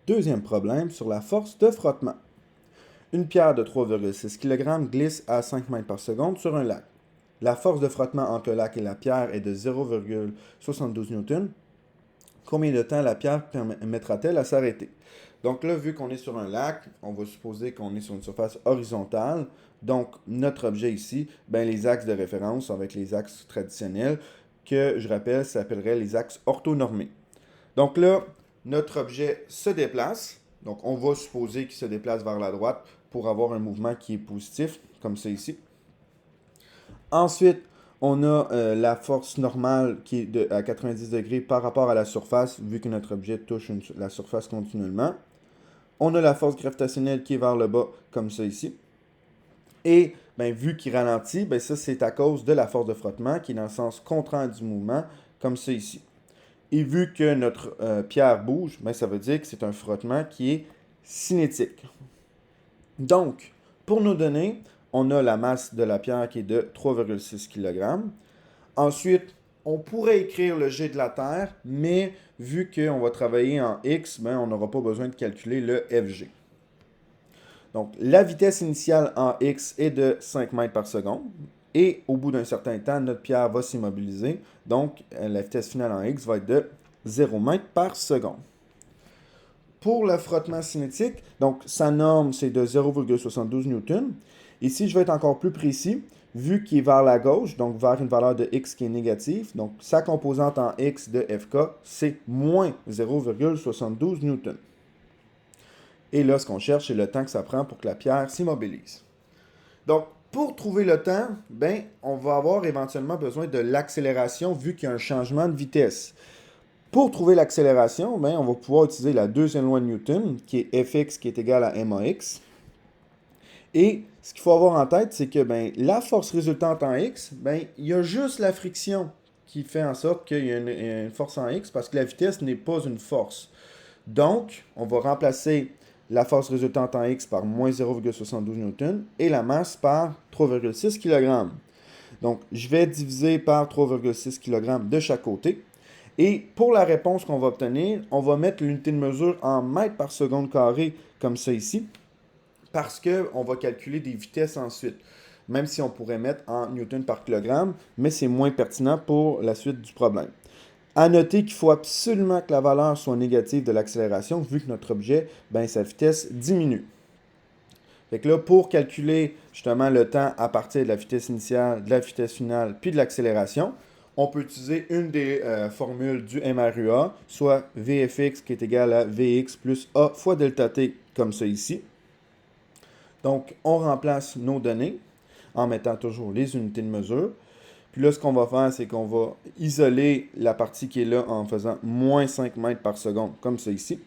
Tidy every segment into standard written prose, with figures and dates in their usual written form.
Deuxième problème sur la force de frottement. Une pierre de 3,6 kg glisse à 5 mètres par seconde sur un lac. La force de frottement entre le lac et la pierre est de 0,72 N. Combien de temps la pierre permettra-t-elle à s'arrêter? Donc là, vu qu'on est sur un lac, on va supposer qu'on est sur une surface horizontale. Donc, notre objet ici, ben, les axes de référence avec les axes traditionnels, que je rappelle, s'appelleraient les axes orthonormés. Donc là, notre objet se déplace. Donc, on va supposer qu'il se déplace vers la droite pour avoir un mouvement qui est positif, comme ça ici. Ensuite, on a la force normale qui est à 90 degrés par rapport à la surface, vu que notre objet touche la surface continuellement. On a la force gravitationnelle qui est vers le bas, comme ça ici. Et ben, vu qu'il ralentit, ben, ça c'est à cause de la force de frottement qui est dans le sens contraire du mouvement, comme ça ici. Et vu que notre pierre bouge, ben, ça veut dire que c'est un frottement qui est cinétique. Donc, pour nos données, on a la masse de la pierre qui est de 3,6 kg. Ensuite, on pourrait écrire le G de la Terre, mais vu qu'on va travailler en X, ben, on n'aura pas besoin de calculer le FG. Donc, la vitesse initiale en X est de 5 mètres par seconde. Et au bout d'un certain temps, notre pierre va s'immobiliser. Donc, la vitesse finale en X va être de 0 mètres par seconde. Pour le frottement cinétique, donc sa norme, c'est de 0,72 N. Ici, je vais être encore plus précis, vu qu'il est vers la gauche, donc vers une valeur de x qui est négative. Donc, sa composante en x de Fk, c'est moins 0,72 N. Et là, ce qu'on cherche, c'est le temps que ça prend pour que la pierre s'immobilise. Donc, pour trouver le temps, ben, on va avoir éventuellement besoin de l'accélération vu qu'il y a un changement de vitesse. Pour trouver l'accélération, ben, on va pouvoir utiliser la deuxième loi de Newton, qui est Fx qui est égal à max. Et ce qu'il faut avoir en tête, c'est que ben, la force résultante en x, ben, il y a juste la friction qui fait en sorte qu'il y a une force en x parce que la vitesse n'est pas une force. Donc, on va remplacer la force résultante en x par moins 0,72 N et la masse par 3,6 kg. Donc, je vais diviser par 3,6 kg de chaque côté. Et pour la réponse qu'on va obtenir, on va mettre l'unité de mesure en mètres par seconde carré, comme ça ici, parce qu'on va calculer des vitesses ensuite, même si on pourrait mettre en newton par kilogramme, mais c'est moins pertinent pour la suite du problème. À noter qu'il faut absolument que la valeur soit négative de l'accélération, vu que notre objet, ben, sa vitesse diminue. Fait que là, pour calculer justement le temps à partir de la vitesse initiale, de la vitesse finale, puis de l'accélération, on peut utiliser une des formules du MRUA, soit Vfx qui est égal à Vx plus A fois delta t, comme ça ici. Donc, on remplace nos données en mettant toujours les unités de mesure. Puis là, ce qu'on va faire, c'est qu'on va isoler la partie qui est là en faisant moins 5 mètres par seconde, comme ça ici.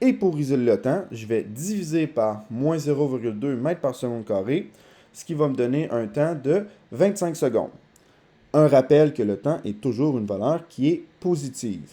Et pour isoler le temps, je vais diviser par moins 0,2 mètres par seconde carré, ce qui va me donner un temps de 25 secondes. Un rappel que le temps est toujours une valeur qui est positive.